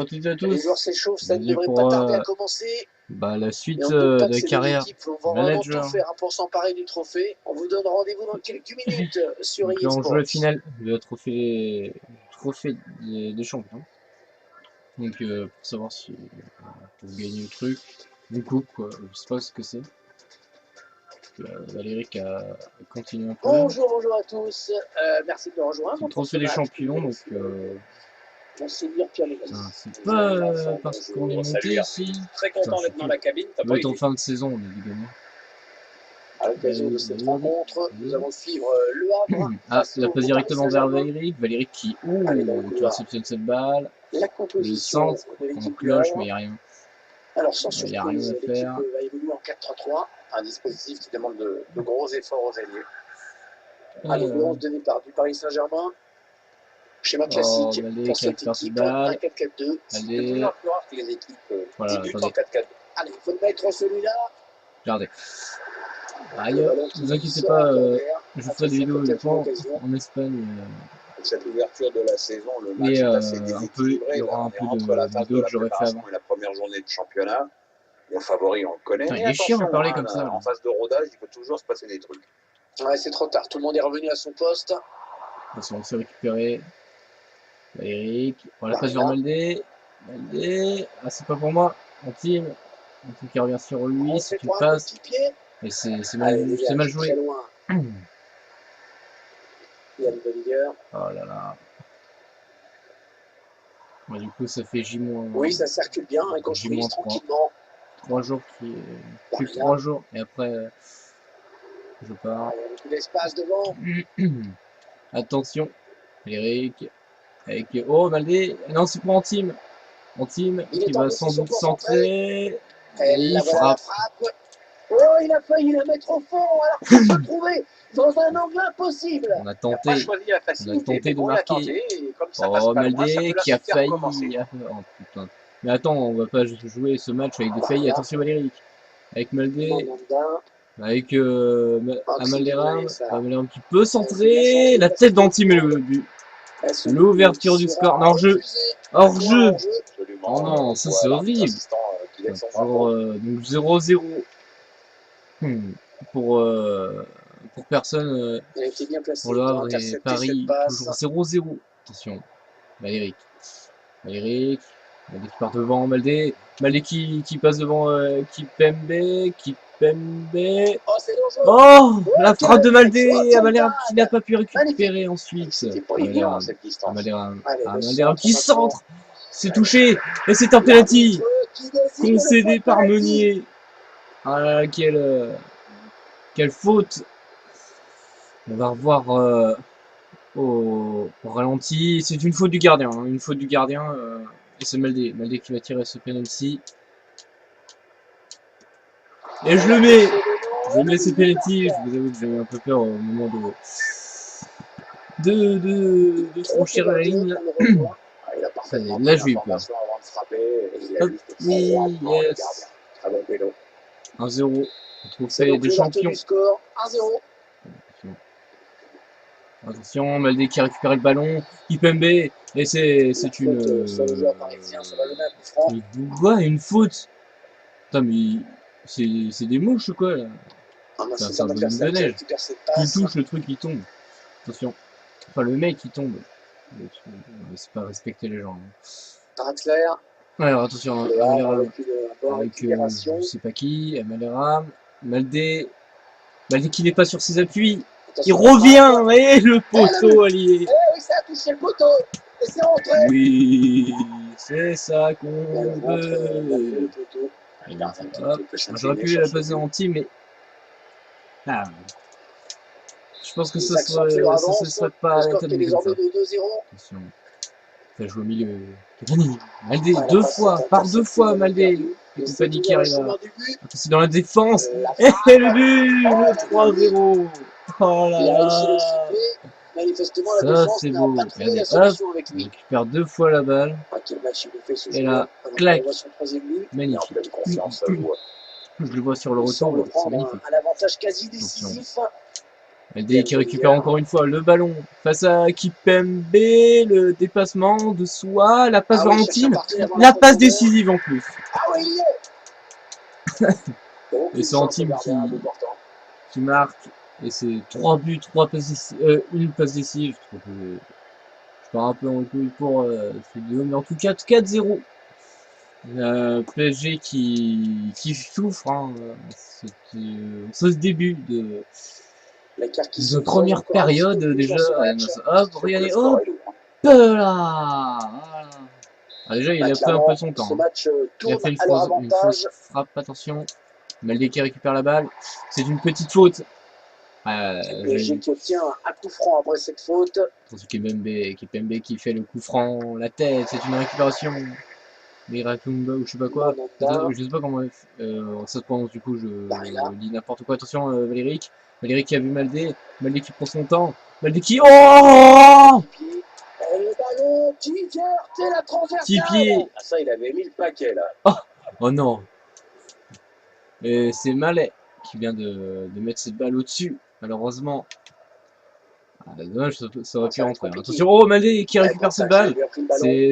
à toutes et à Les tous. joueurs s'échauffent, ça ne Bienvenue devrait pour pas tarder à commencer. la suite Et on ne doute pas de que la ces deux carrière équipes vont vraiment tout manager. faire pour s'emparer du trophée. On vous donne rendez-vous dans quelques minutes sur Donc là, on joue la eSports. finale de trophée des champions. Donc pour savoir si pour gagner le truc, une coupe quoi, je sais pas ce que c'est. Valérie qui a continué un peu. Bonjour à tous. Merci de nous rejoindre. C'est le trophée des champions, donc Monseigneur Pierre Lévy. c'est pas parce qu'on est monté ici. Très content d'être dans la cabine. Ça doit être en fin de saison, évidemment. À l'occasion de cette rencontre, nous allons suivre le Havre. Ah, la passe directement vers Valérie. Valérie qui réceptionne cette balle. La Le composition centre, de on l'équipe du cloche, Havre. mais il n'y a rien. Alors, sans Il n'y a rien surprise, à l'équipe faire. va évoluer en 4-3-3, un dispositif qui demande de gros efforts aux alliés. Allez, le 11 de départ du Paris Saint-Germain. Schéma classique pour cette équipe, un 4-4-2. C'est toujours plus rare que les équipes débutent en 4-4-2. Allez, il faut mettre celui-là. Regardez. Aïe, ne vous inquiétez pas, je ferai des vidéos en Espagne. Cette ouverture de la saison, le match Et est assez il déséquilibré. y aura un On est peu entre la phase de vidéos la que j'aurais fait préparation avant. et la première journée de championnat. Le favori, on le connaît. Putain, Mais il est chiant attention, de parler comme ça. En phase de rodage, il peut toujours se passer des trucs. Ouais, c'est trop tard. Tout le monde est revenu à son poste. Attention, on s'est récupéré. Eric, on la passe vers Maldé. Maldé, ah c'est pas pour moi. Antime qui revient sur lui, c'est une passe. Mais c'est mal joué. Oh là là. Ouais, du coup, ça fait J-. Oui, ça circule bien, et construit tranquillement. 3 jours plus 3 jours, et après, je pars. Il y a beaucoup d'espace devant. Attention, Eric. Avec. Oh, Maldé. Non, c'est pour Antime. Antime qui va sans doute centrer. Et il frappe. Oh, il a failli la mettre au fond, alors qu'il s'est retrouvé dans un angle impossible. On a tenté de marquer. Oh, Maldé qui a failli. Oh putain. Mais attends, on va pas jouer ce match avec des faillis. Attention Valérie. Avec Maldé. Avec Amalderam qui peut centrer. La tête d'Antime et le but. L'ouverture du score. Non, hors-jeu. Oh non, ça c'est horrible. Donc 0-0. Pour personne. Pour le Havre et Paris. Toujours 0-0. Attention. Valérie qui part devant Maldé. Maldé qui passe devant Kipembe. Oh, la frappe de Maldé. Amalderam qui n'a pas pu récupérer ensuite. Amalderam qui centre. C'est touché. Et c'est un penalty. Concédé par Meunier. Ah là là, quelle faute. On va revoir au ralenti. C'est une faute du gardien. Une faute du gardien. Et c'est Maldé. Maldé qui va tirer ce penalty. Et je le mets. Je mets ce penalty. Je vous avoue que j'ai eu un peu peur au moment de franchir la ligne. Là, je lui ai peur. Hop, oui, yes. 1-0. On trouve ça des champions. Attention, Maldé qui a récupéré le ballon. Kipembe. Et c'est une. Une faute. Putain, mais c'est des mouches ou quoi là? C'est un volume de neige. Il touche, le truc il tombe. Attention. Enfin, le mec il tombe. C'est pas respecter les gens. Alors attention, Amalderam avec je sais pas qui, Amalderam, Maldé qui n'est pas sur ses appuis, il revient, et le poteau allié. Oui, ça a touché le poteau, et c'est rentré. Oui, c'est ça qu'on veut. J'aurais pu la passer en team, mais je pense que ça se serait pas établi comme ça. Attention. Ça joue au milieu. Maldé, par deux fois Maldé. Et compagnie qui arrive là. C'est dans la défense. Et le but, le 3-0. Oh là là. Ça c'est beau. Regardez, hop, on récupère 2 fois la balle. Et là, clac. Magnifique. Je le vois sur le retour, c'est magnifique. Un avantage quasi décisif. Maldé qui récupère encore une fois le ballon face à Kipembe, le dépassement de soi, la passe vers Antime, la passe décisive en plus. Ah oui, il y est. Et c'est Antime qui marque, et c'est 3 buts, 3 passes décisives, une passe décisive. Je pars un peu en couille pour ces deux, mais en tout cas 4-0. PSG qui souffre, hein. Ce début de première période déjà. Hop, regardez, hop là. Ah, déjà, il a pris un peu son temps. Il a fait une fausse frappe, attention. Maldé qui récupère la balle. C'est une petite faute. PSG qui obtient un coup franc après cette faute. Kipembe qui fait le coup franc, la tête, c'est une récupération. Mirakumba ou je sais pas quoi. Je sais pas comment ça se prononce, du coup je dis n'importe quoi. Attention, Valéric qui a vu Maldé. Maldé qui prend son temps. Maldé qui. Oh! Et le ballon qui vient, c'est la transversale. Pied. Ah, ça, il avait mis le paquet là. Oh non. Et c'est Malais qui vient de mettre cette balle au-dessus, malheureusement. Dommage, ça aurait pu rentrer. Attention, oh Maldé qui récupère cette balle.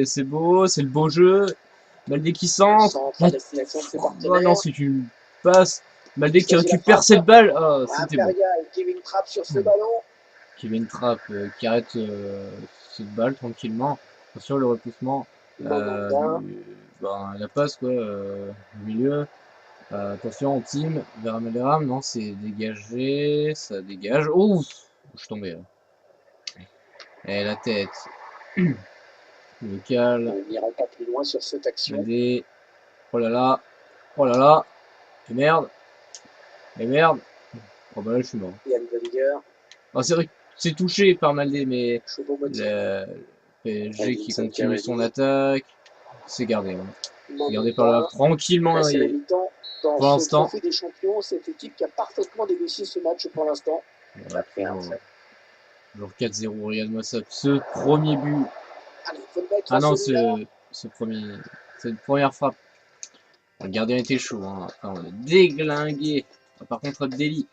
C'est beau, c'est le beau jeu. Maldé qui centre. Oh non, c'est une passe. Maldé qui récupère cette balle. Oh, c'était bon. Kevin Trapp sur ce ballon. Kevin Trapp qui arrête cette balle tranquillement. Attention, le repoussement. La passe, quoi, au milieu. Attention, Antime vers Améléram. Non, c'est dégagé. Ça dégage. Oh, je suis tombé là. Et la tête. Local. On n'ira pas plus loin sur cette action. Maldé. Oh là là. Oh là là. Et merde. Et merde. Oh bah là je suis mort. Oh, c'est vrai que c'est touché par Maldé, mais le PSG qui continue son attaque. C'est gardé. Hein. C'est gardé par là tranquillement. Pour l'instant. Des champions, cette équipe qui a parfaitement négocié ce match pour l'instant. Genre 4-0, regarde-moi ça. Ce premier but. Ah non, c'est une première frappe. Le gardien était chaud, hein. Après, on l'a déglingué. Par contre, Abdelli,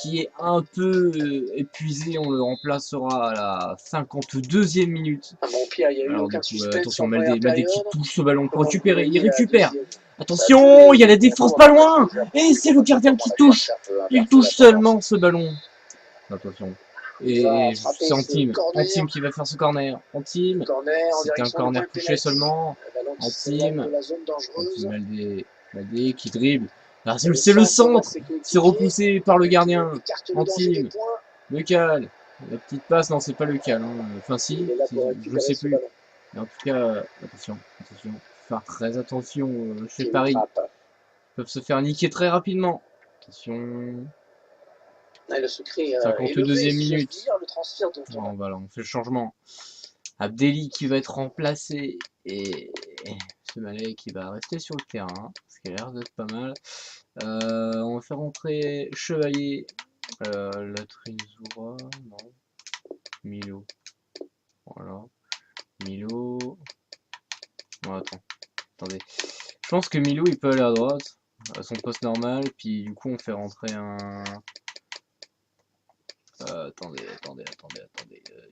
qui est un peu épuisé, on le remplacera à la 52e minute. Alors, du coup, attention, Maldé qui touche ce ballon pour récupérer. Il récupère. Attention, il y a la défense pas loin. Et c'est le gardien qui touche. Il touche seulement ce ballon. Attention. Et c'est Antime qui va faire ce corner. Antime, c'est un corner touché seulement. Antime, Maldé qui dribble. Ah, c'est le centre. C'est repoussé par le gardien. Antime, Lecal. La petite passe, non, c'est pas Lecal. Hein. Enfin, si, je sais plus. Mais en tout cas, attention. Faire très attention chez Paris. Ils peuvent se faire niquer très rapidement. Attention. Le secret, 52e minute. Bon, voilà, on fait le changement. Abdelli qui va être remplacé et ce Malais qui va rester sur le terrain, ce qui a l'air d'être pas mal. On va faire rentrer Chevalier, Latrizura, non, Milo. Voilà, Milo. Bon, attendez. Je pense que Milo il peut aller à droite, à son poste normal, puis du coup on fait rentrer un. Attendez.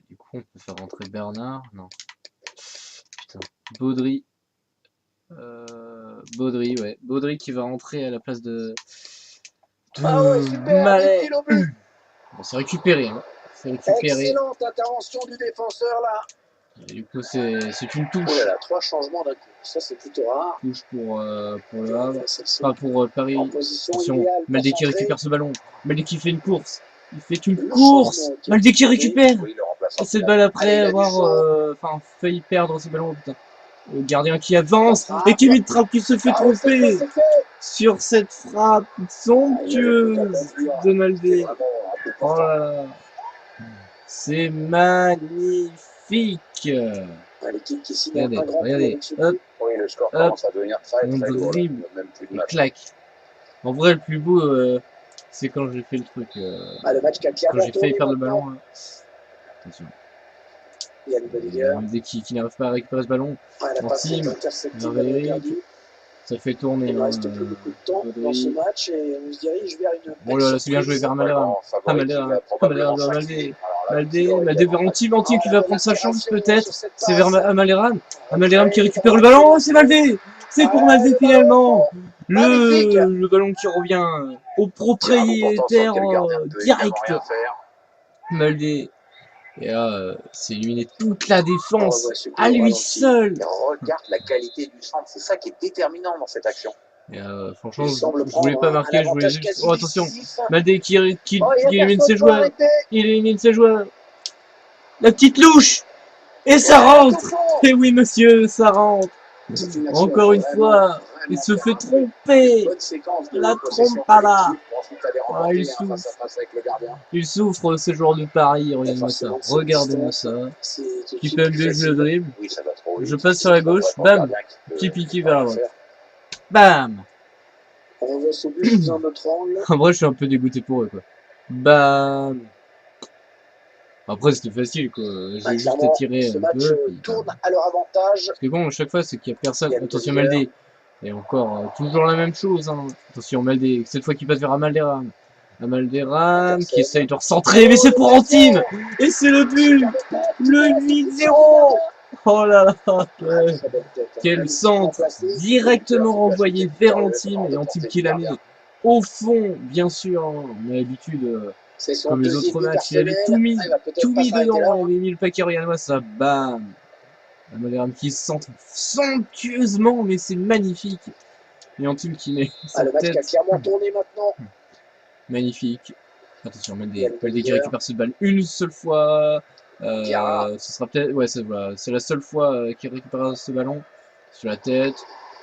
Du coup, on peut faire rentrer Bernard. Non. Putain. Baudry. Ouais. Baudry qui va rentrer à la place de Malais. Bon, c'est récupéré. Hein. Excellente intervention du défenseur là. Et du coup, c'est une touche. Oh là là, 3 changements d'un coup. Ça, c'est plutôt rare. Touche pour le Havre. Pas pour Paris. Attention, Maldé qui récupère ce ballon. Maldé qui fait une course. Il fait une course. Maldé qui récupère. Et cette balle après avoir failli perdre ce ballon. Putain. Le gardien qui avance. Et Kevin Trapp qui se fait tromper sur cette frappe somptueuse de Maldé. Oh là là. C'est magnifique. L'équipe qui signe regardez. Hop. Oui, le score commence à devenir très lourd. Dribble. Et claque. En vrai, le plus beau, c'est quand j'ai fait le truc. Le match quand j'ai failli perdre le ballon. Là. Attention. Maldé qui n'arrive pas à récupérer ce ballon. Antime. Ça fait tourner. Il ne reste plus beaucoup de temps dans ce match et on se dirige vers une. Oh là là, c'est bien joué vers Malderam. Ah, Malderam, Maldé vers Antime qui va prendre sa chance peut-être. C'est vers Malderam. Malderam qui récupère le ballon. Oh, c'est Maldé. C'est pour Maldé finalement. Le ballon qui revient au propriétaire direct. Maldé. Et là, c'est éliminé toute la défense à lui seul. Regarde la qualité du centre, c'est ça qui est déterminant dans cette action. Et franchement, je voulais pas marquer, je voulais juste. Oh attention, Maldé qui élimine ses joueurs. Il élimine ses joueurs. La petite louche. Et ça rentre. Et oui monsieur, ça rentre. Encore une fois, il se fait tromper. La trompada. Ah, il souffre ce joueur de Paris. Regardez-moi ça. Regardez-moi ça. Qui peut me jouer le dribble. Je passe sur la gauche. Bam. Petit piqué vers la droite. Bam. On va se bouger dans notre angle. En vrai, je suis un peu dégoûté pour eux, quoi. Bam. Après, c'était facile, quoi. J'ai juste tiré un peu. Tourne à leur avantage. Ce qui est bon, à chaque fois, c'est qu'il n'y a personne. Attention, Maldé. Et encore, toujours la même chose. Hein. Attention, Maldé. Cette fois, qui passe vers Malderam. Malderam qui essaye de recentrer, mais c'est pour Antime. Et c'est le but. Le 8-0. Oh là là. Quel centre directement renvoyé vers Antime. Et Antime qui l'a mis au fond, bien sûr. Hein. On a l'habitude... Comme les autres matchs, il avait tout mis dedans, il avait mis le paquet, regarde-moi ça, bam. Malderam qui se centre somptueusement, mais c'est magnifique. Et Antime qui met sa le match tête. qui a clairement tourné maintenant. Magnifique. Attention, Maldé qui récupère cette balle une seule fois. Ce sera peut-être, ouais, c'est la seule fois qu'il récupère ce ballon sur la tête.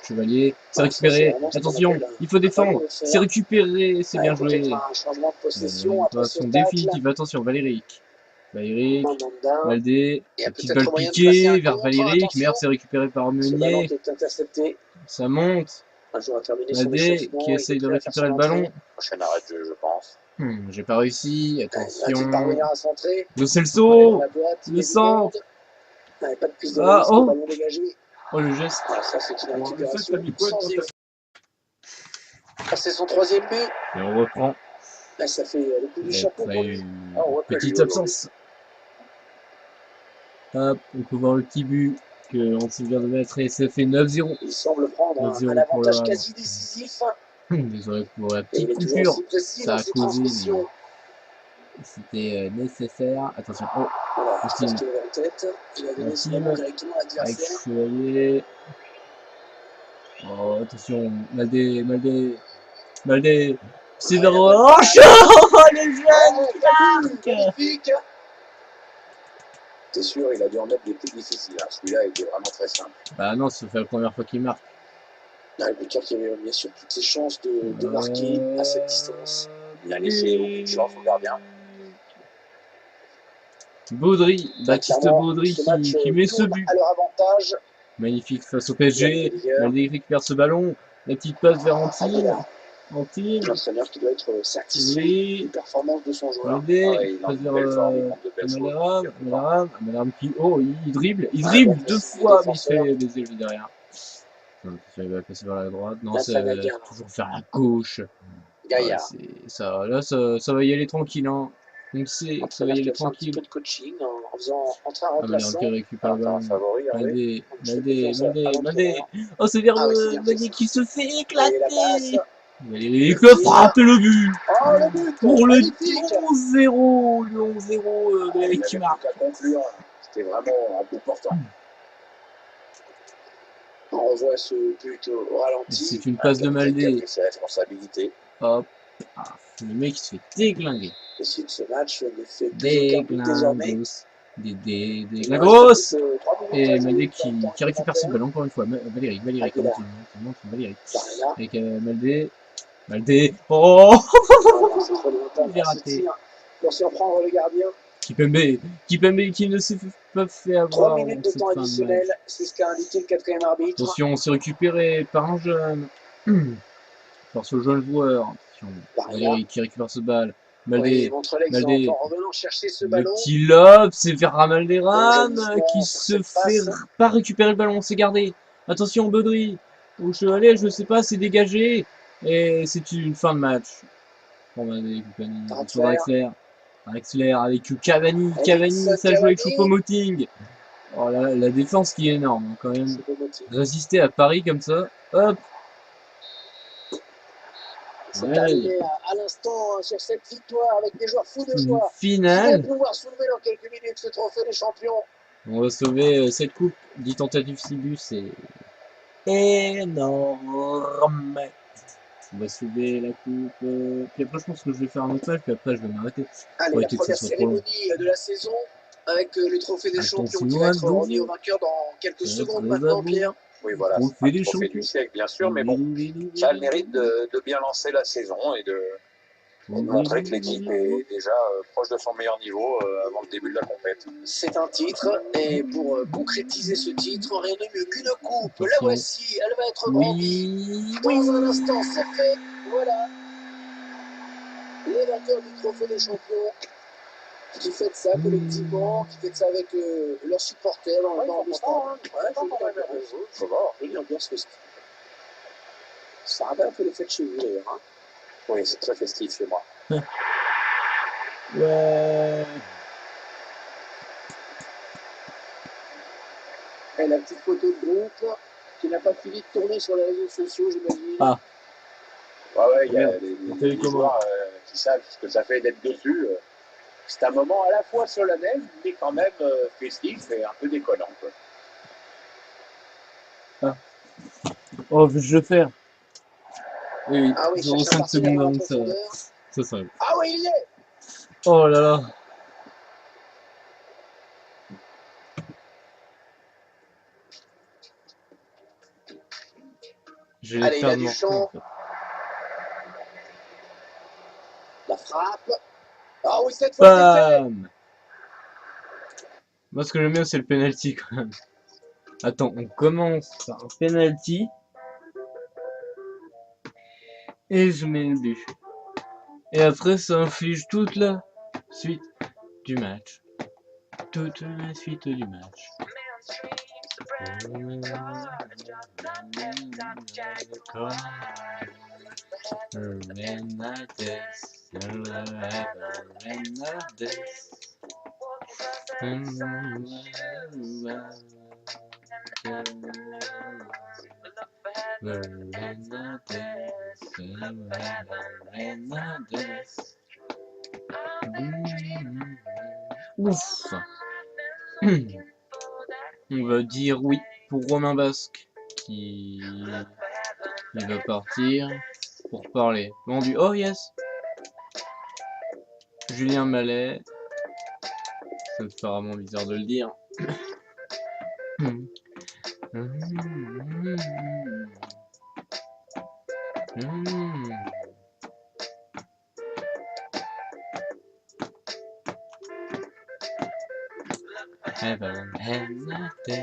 Chevalier, c'est récupéré, attention, il faut défendre, c'est récupéré, c'est bien joué. Son définitive, attention, Valéric, Maldé, petite balle piquée vers Valéric, merde, c'est récupéré par Meunier, ça monte, Maldé qui essaye de récupérer le ballon. Prochain arrêt de jeu, je pense. J'ai pas réussi, attention, Lo Celso, le centre, ah, oh. Oh le geste. Ça c'est une récupération c'est son troisième but. Et on reprend. Là, ça fait le coup du chapeau. Petite absence. Hop, on peut voir le petit but que Antime vient de mettre et ça fait 9-0. Il semble prendre un avantage quasi décisif. Désolé pour la petite coupure. Ça a causé. C'était nécessaire. Attention. Oh, Antime. Il a donné ce ballon directement à l'adversaire. Chevalier. Oh, attention. Maldé. C'est vers... Oh, le jeune magnifique. C'est sûr, il a dû en mettre des plus difficiles. Hein. Celui-là était vraiment très simple. Bah non, ça fait la première fois qu'il marque. Le buteur qui avait bien sûr toutes ses chances de marquer à cette distance. Il a laissé aucune chance au gardien. Baudry, Baptiste Baudry qui met ce but. À leur avantage. Magnifique face au PSG. Maldé récupère ce ballon. La petite passe vers Antime. L'entraîneur qui doit être satisfait des performances de son joueur. Maldé passe vers Malderam qui... Oh, il dribble deux fois, mais il fait des élevé derrière. Il va passer vers la droite. Non, c'est toujours vers la gauche. Gaillard. Là, ça va y aller tranquille. Hein. On sait que ça va y aller tranquille. Un peu de coaching en faisant entrer un remplaçant. Malderam qui récupère le ballon. Maldé. Oh, c'est vers Maldé qui se fait éclater. Valéric frappe le but. Pour le 11-0. Le 11-0, Valéric qui marque. C'était vraiment un coup portant. On revoit ce but au ralenti. C'est une passe de Maldé. C'est responsabilité. Hop. Le mec il se fait déglinguer. Et si ce match ne fait désormais. Déglingos. Et Maldé qui récupère ce ballon encore une fois. Valéric. Avec Maldé. Oh. Il est raté. Pour surprendre le gardien. Kipembe qui ne s'est pas fait avoir. 3 minutes de temps additionnel, c'est ce qu'a indiqué le quatrième arbitre. Attention, on s'est récupéré par un jeune. Par ce jeune joueur. Valéric qui récupère ce balle. Maldé. Le petit lob, c'est vers Malderam qui se fait pas récupérer le ballon, c'est gardé. Attention, Baudry. Où je suis allé, je sais pas, c'est dégagé. Et c'est une fin de match. Bon, bah, des compagnies. Draxler avec Cavani. Cavani, ça joue avec Choupo-Moting. Oh là, la défense qui est énorme, hein, quand même. Résister à Paris comme ça. Hop. C'est arrivé à l'instant sur cette victoire avec des joueurs fous de joie. Finale. Qui vont pouvoir soulever dans quelques minutes ce trophée des champions. On va sauver cette coupe. 10 tentatives Sibus, c'est énorme. On va sauver la coupe. Puis après, je pense que je vais faire un autre match. Puis après, je vais m'arrêter. Allez, la première cérémonie de la saison avec le trophée des champions qui va être remis au vainqueur dans quelques secondes maintenant, Pierre. Oui, voilà, c'est un trophée du siècle, bien sûr, mais bon, ça a le mérite de bien lancer la saison et de montrer que l'équipe est déjà proche de son meilleur niveau avant le début de la compétition. C'est un titre, et pour concrétiser ce titre, rien de mieux qu'une coupe. La voici, elle va être brandie. Dans un instant, c'est fait. Voilà. Les vainqueurs du trophée des champions qui fêtent ça collectivement, qui fêtent ça avec leurs supporters dans le stand. Jolie ambiance festive. Ça rappelle un peu les fêtes chez vous d'ailleurs. Hein. Oui, c'est très festif chez moi. Ouais. Et la petite photo de groupe qui n'a pas fini de tourner sur les réseaux sociaux, j'imagine. Ah. Ouais, il y a des joueurs qui savent ce que ça fait d'être dessus. C'est un moment à la fois solennel, mais quand même festif et un peu déconnant. Quoi. Ah. Oh, je vais faire. Oui, ah oui, 0,5 secondes avant que ça arrive. Ah oui, il y est. Oh là là. Allez, il a du champ. La frappe. Ah oui, cette fois c'est fait. Moi, ce que j'aime bien, c'est le penalty quand même. Attends, on commence par un penalty. Et je mets le but. Et après, ça inflige toute la suite du match. Toute la suite du match. Ouf. On va dire oui pour Romain Basque qui il va partir pour parler. Vendu. Oh yes. Julien Mallet. Ça me fait vraiment bizarre de le dire. Heaven and this.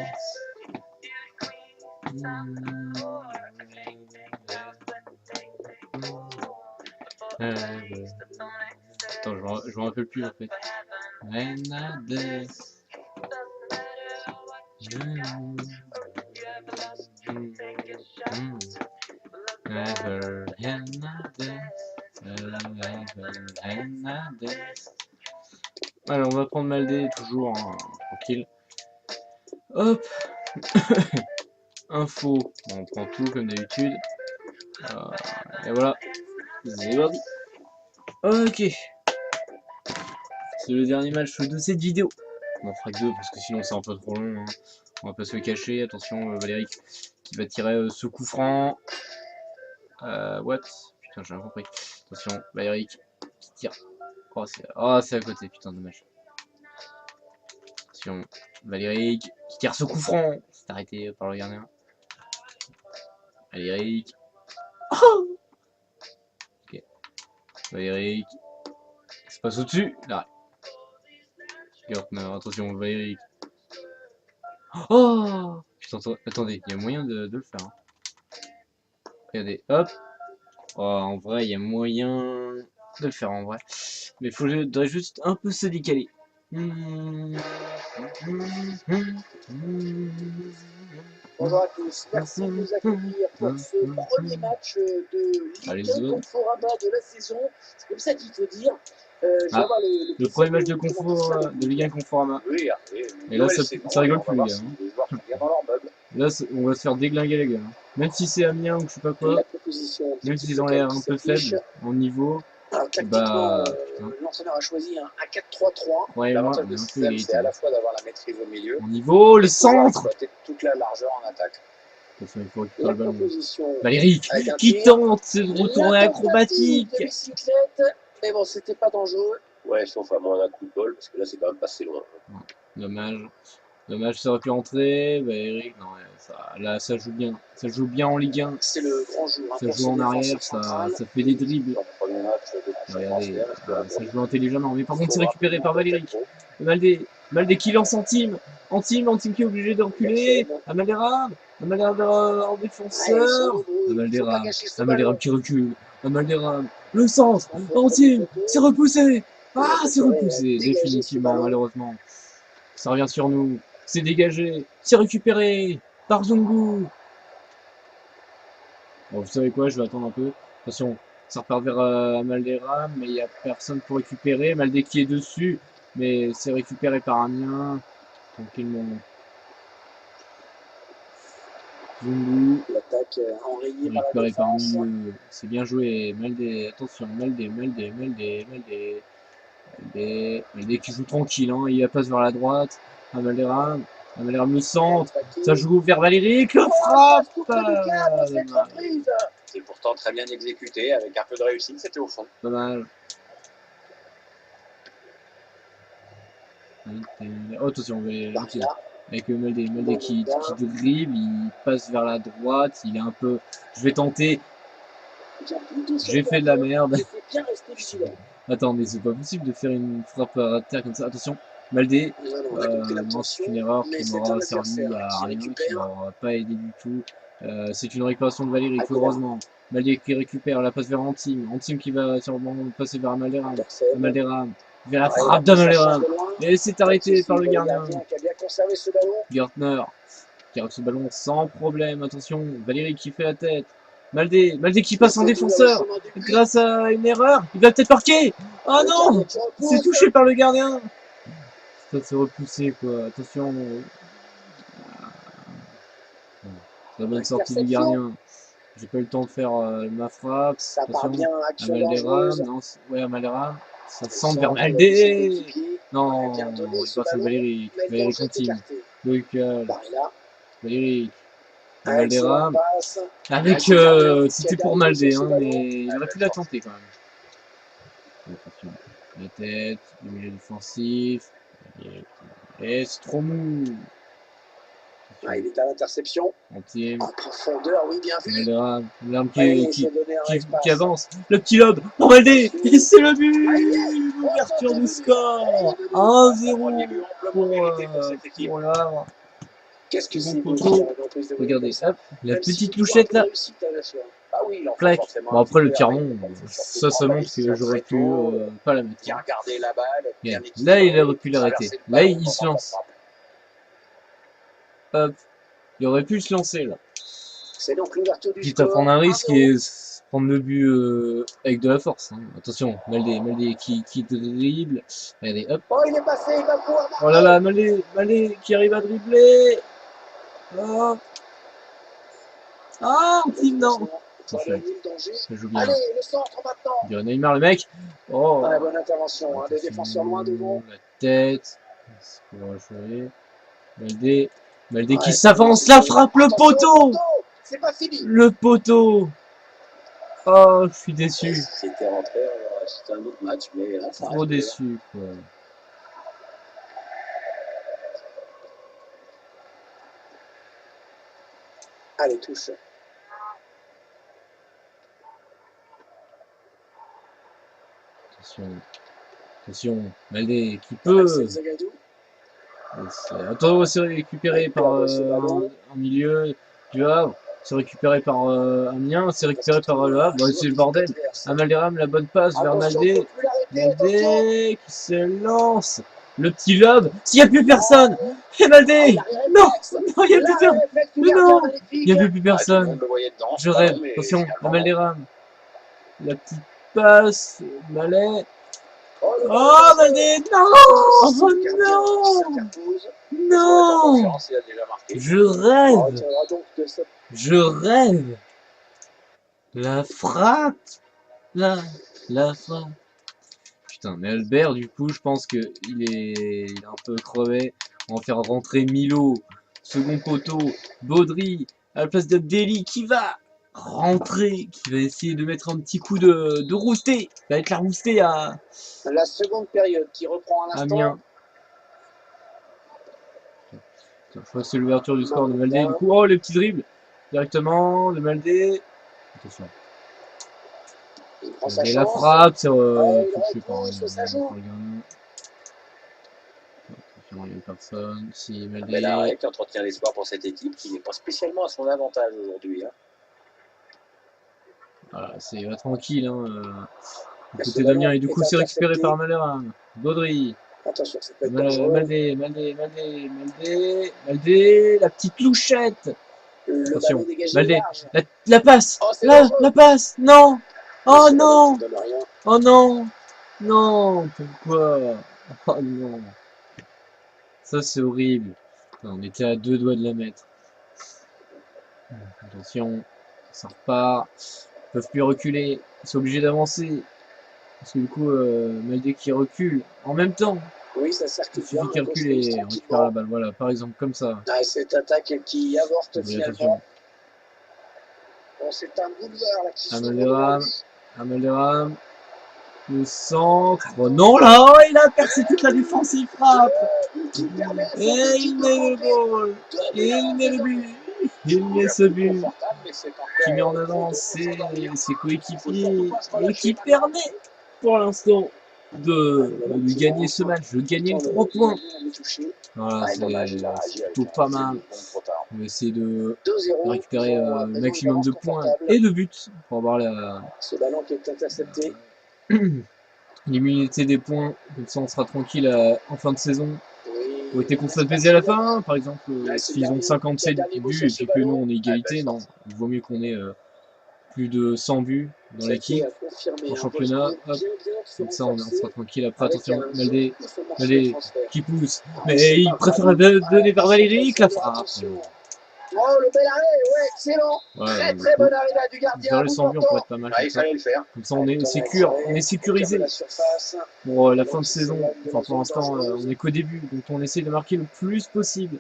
Attends, je m'en rappelle plus en fait. And this. Never and this. Alors on va prendre Maldé toujours hein, tranquille. Hop. Info, on prend tout comme d'habitude. Et voilà. C'est parti. Ok. C'est le dernier match de cette vidéo. On en fera que deux parce que sinon c'est un peu trop long. Hein. On va pas se le cacher. Attention, Valéric qui va tirer ce coup franc. What? Putain, j'ai rien compris. Attention, Valéric qui tire. Oh, c'est à côté. Putain, dommage. Attention, Valéric qui tire ce coup franc. C'est arrêté par le gardien. Valéric. Oh, ok. Valéric. Il se passe au-dessus. Là. Attention, Valéric. Oh putain, attendez, il y a moyen de le faire. Hein. Regardez, hop. Oh, en vrai, il y a moyen de le faire en vrai. Mais il faudrait juste un peu se décaler. Bonjour à tous, merci de nous accueillir pour ce premier match de Ligue 1 Conforama de la saison. C'est comme ça qu'il faut dire. Le premier match de Ligue 1 Conforama. Oui, et là, ça rigole plus, les gars. Là, on va se faire déglinguer, les gars. Même si c'est Amiens ou je sais pas quoi, même s'ils ont l'air un peu faibles en niveau, bah, l'entraîneur a choisi un 4-3-3. Ouais, l'avantage de ce système, c'est à la fois d'avoir la maîtrise au milieu, au niveau, le centre, toute la largeur en attaque. Il faut récupérer le ballon. Valérie qui tente de retourner acrobatique. Mais bon, c'était pas dangereux. Ouais, sauf à moins d'un coup de bol, parce que là, c'est quand même passé loin. Dommage. Dommage, ça aurait pu rentrer. Bah, Eric, non, là, ça joue bien. Ça joue bien en Ligue 1. C'est le grand jour. Ça joue en arrière, ça fait des dribbles. Regardez, ça joue intelligemment. Mais par contre, c'est récupéré par Valérie. Maldé qui lance en team. En team qui est obligé de reculer. Amaldera en défenseur. Amaldera qui recule. Amaldera, le centre. En team, c'est repoussé. Ah, c'est repoussé. Définitivement, malheureusement. Ça revient sur nous. C'est dégagé. C'est récupéré par Zungu. Bon, vous savez quoi, je vais attendre un peu. Attention, ça repart vers Amaldera, mais il n'y a personne pour récupérer. Maldé qui est dessus, mais c'est récupéré par Amiens. Tranquillement. Zungu. L'attaque enrayée récupéré par milieu. C'est bien joué. Maldé, attention, Maldé qui joue tranquille, hein. Il passe vers la droite. Amaldera le centre. Ça joue vers Valérie. Le frappe. C'est pourtant très bien exécuté avec un peu de réussite. C'était au fond. Pas mal. Oh, attention, avec Maldé qui dribble, il passe vers la droite. Il est un peu. Je vais tenter. J'ai fait de la merde. Attends, mais c'est pas possible de faire une frappe à terre comme ça. Attention, Maldé. Non, c'est une erreur qui m'aura servi à rien, qui m'aura pas aidé du tout. C'est une récupération de Valérie, heureusement. Maldé qui récupère la passe vers Antime. Antime qui va sûrement passer vers Amaldera. Vers la frappe d'Amaldera. Et c'est arrêté par le gardien. Gartner qui arrête ce ballon sans problème. Attention, Valérie qui fait la tête. Maldé qui passe en défenseur grâce à une erreur. Il va peut-être marquer. Oh non, c'est touché par le gardien. Ça c'est repoussé quoi. Attention. La bonne sortie du gardien. J'ai pas eu le temps de faire ma frappe. Attention. Amaldera. Non, ouais, Amaldera. Ça centre vers Maldé. Non, il passe à Valérie. Valérie continue. Valérie. Amaldera. Avec. C'était pour Maldé, hein, mais il aurait pu la tenter quand même. Attention. La tête, le milieu défensif. Et c'est trop mou. Il est à l'interception. En profondeur, oui, bien vu. L'arme qui avance. Le petit lobe pour Maldé. Et c'est le but. L'ouverture du score. 1-0 pour l'Havre. Qu'est-ce que c'est beau. Regardez, hop, la petite louchette là. Clac. Bon, après le tirement, ça montre que j'aurais pu pas la mettre. Là, il aurait pu l'arrêter. Là, il se lance. Hop. Il aurait pu se lancer là. C'est donc l'ouverture du quitte à prendre un risque et prendre le but avec de la force. Hein. Attention, Maldé qui dribble. Regardez, hop. Oh, il est passé, il va pouvoir marquer. Oh là là, Maldé qui arrive à dribbler. Oh. Ah, team, non. Ça joue bien. Allez, le centre maintenant. Il y a Neymar, le mec. Oh. La bonne intervention, hein, des défenseurs loin devant. La tête. Maldé qui s'avance, la frappe, le poteau. C'est pas fini. Le poteau. Oh, je suis déçu. C'était rentré, c'était un autre match, mais là, ça trop déçu, quoi. Allez, touche. Attention, Maldé qui peut. Attends, c'est récupéré par un milieu du Havre. C'est récupéré par Amiens. C'est récupéré par le Havre. C'est le bordel. Amaldera, la bonne passe vers Maldé. Maldé qui se lance. Le petit lob. S'il n'y a plus personne. Et Maldé. Non, non, il n'y a plus personne. Mais non, il n'y avait plus personne. Je rêve. Attention, la Maldérame. La petite passe. Malais. Oh, Maldé. Non. Oh non. Non. Je rêve. Je rêve. La frappe. La frappe. Putain, mais Albert, du coup, je pense qu'il est un peu crevé. On va faire rentrer Milo, second poteau, Baudry, à la place de Deli qui va rentrer, qui va essayer de mettre un petit coup de rousté. Ça va être la roustée à la seconde période qui reprend à Amiens. Je crois que c'est l'ouverture du score de Maldé. Du coup, oh, les petits dribbles directement de Maldé. Attention. Et la frappe, c'est touché par le gardien. Il n'y a personne. Si Maldé. Arrête qui entretient l'espoir pour cette équipe qui n'est pas spécialement à son avantage aujourd'hui. Hein. Voilà, c'est tranquille. Hein. Du côté d'Amiens. Et du coup, c'est récupéré par Malheureux. Baudry. Attention, ça peut être dangereux. Maldé. La petite louchette. Attention. Maldé. La passe. Oh, la passe. Non. Oh non. Oh non. Non. Pourquoi? Oh non. Ça, c'est horrible. On était à 2 doigts de la mettre. Attention. Ça repart. Ils peuvent plus reculer. Ils sont obligés d'avancer. Parce que du coup, Maldé qui recule en même temps. Oui, ça sert Il suffit qu'il recule et on récupère la balle. Voilà, par exemple, comme ça. Ah, cette attaque qui avorte finalement. Bon, c'est un boulevard là qui se Amalderam. Le centre. Oh non, là, oh, il a percé toute la défense, il frappe. Et il met le goal. Il met le but. Il met ce but qui met en avant ses coéquipiers et qui permet pour l'instant de gagner ce match, de gagner les 3 points. Voilà, c'est plutôt pas mal. On va essayer de récupérer le maximum de points et de buts pour avoir ce ballon qui est intercepté. L'immunité des points, comme ça on sera tranquille en fin de saison. Pour être qu'on se fasse baiser à la fin, par exemple, s'ils ont 57 buts et puis que nous on est égalité, non, il vaut mieux qu'on ait plus de 100 buts dans l'équipe, en championnat, hop, comme ça on sera tranquille. Après, attention, Maldé qui pousse, mais il préfère donner vers Valérie que la frappe. Oh, le bel arrêt, ouais, excellent. Ouais, très bon arrêt là du gardien. Vers les 100 buts, on pourrait être pas mal. Il fallait le faire. Comme ça, on est sécurisé pour la fin de saison. Enfin, pour l'instant, on est qu'au début, donc on essaie de marquer le plus possible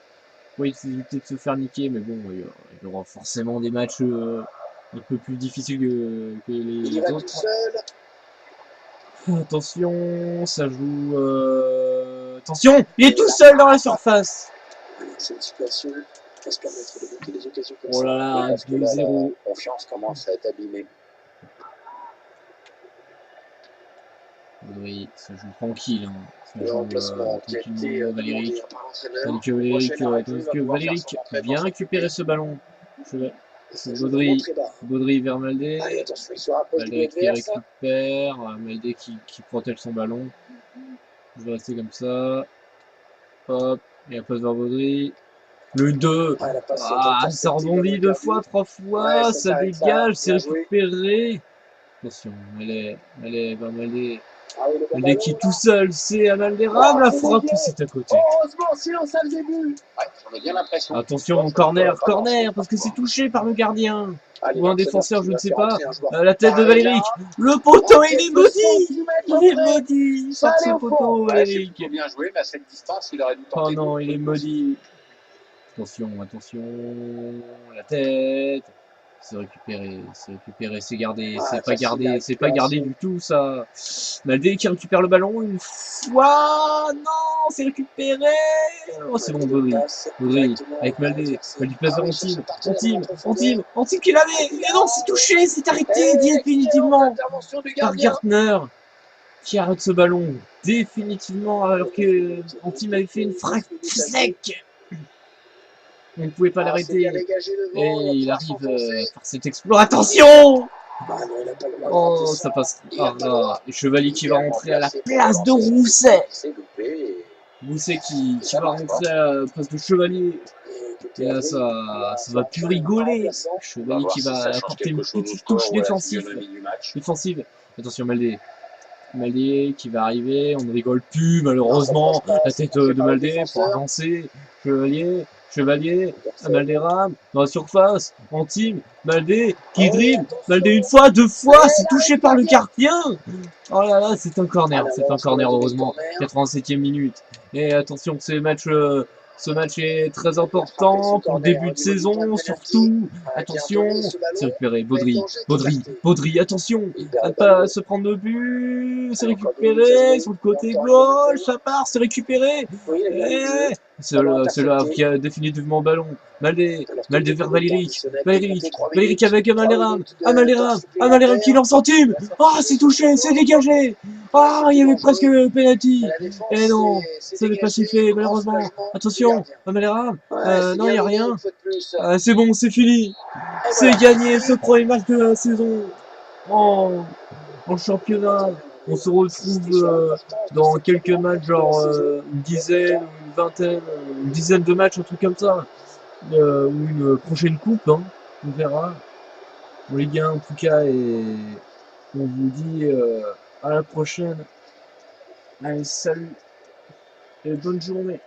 pour éviter de se faire niquer. Mais bon, il y aura forcément des matchs un peu plus difficiles que les autres. Attention, ça joue. Attention, il est tout seul dans la surface. C'est une situation. Va se permettre de monter des occasions comme oh là là, 2-0. La confiance commence à être abîmée. Oui, ça joue tranquille. Hein. Ça joue tranquillement, Valéric. Tandis que Valéric vient récupérer ce ballon. Baudry vers Maldé. Maldé qui récupère. Maldé qui protège son ballon. Je vais rester comme ça. Hop, et la passe vers Baudry. Le 2, ça rebondit 2 fois, 3 fois, ça dégage, c'est récupéré. Attention, Maldé qui est tout seul, c'est Amalderam, la frappe, c'est à côté. Heureusement, sinon ça faisait but. J'en ai bien l'impression. Attention, corner, parce que c'est touché par le gardien. Ou un défenseur, je ne sais pas. La tête de Valéric. Le poteau, il est maudit. Il est maudit par ce poteau, Valéric. Il a bien joué, mais à cette distance, il aurait dû tenter. Oh non, il est maudit. Attention, la tête. C'est récupéré, c'est gardé, c'est pas gardé du tout ça. Maldé qui récupère le ballon une fois, non, c'est récupéré. Oh c'est bon, Baudry avec Maldé place vers Antime qui l'avait, et non c'est touché, c'est arrêté définitivement par Gartner qui arrête ce ballon définitivement alors que Antime avait fait une frappe sec. On ne pouvait pas l'arrêter. Et il arrive par cet exploit. Attention! Oh, ça passe. Ah, là. Et Chevalier qui va rentrer à la place de Rousset. Mousset qui va rentrer à la place de Chevalier. Et là, ça va plus rigoler. Chevalier qui va apporter une petite touche défensive. Attention, Maldé qui va arriver. On ne rigole plus, malheureusement. La tête de Maldé pour avancer. Chevalier, Maldé rame dans la surface, en team, Maldé qui dribble, Maldé une fois, deux fois, c'est touché par le gardien. Oh là là, c'est un corner, heureusement, 87e minute. Et attention que ce match est très important pour le début de saison, surtout. Attention, c'est récupéré, Baudry, attention, à ne pas se prendre de but, c'est récupéré sur le côté gauche, ça part, c'est récupéré. C'est là qui a définitivement ballon. Maldé vers Valéric avec Amalderam qui lance en team. Ah, c'est touché, c'est dégagé. Ah, il y avait presque penalty. Et non, ça n'est pas sifflé, malheureusement. Attention, Amalderam. Non, il n'y a rien. C'est bon, c'est fini. C'est gagné ce premier match de la saison en championnat. On se retrouve dans quelques matchs, genre une dizaine, une dizaine de matchs, un truc comme ça. Ou une prochaine coupe, hein, on verra. En Ligue 1 en tout cas, et on vous dit à la prochaine. Allez, salut et bonne journée.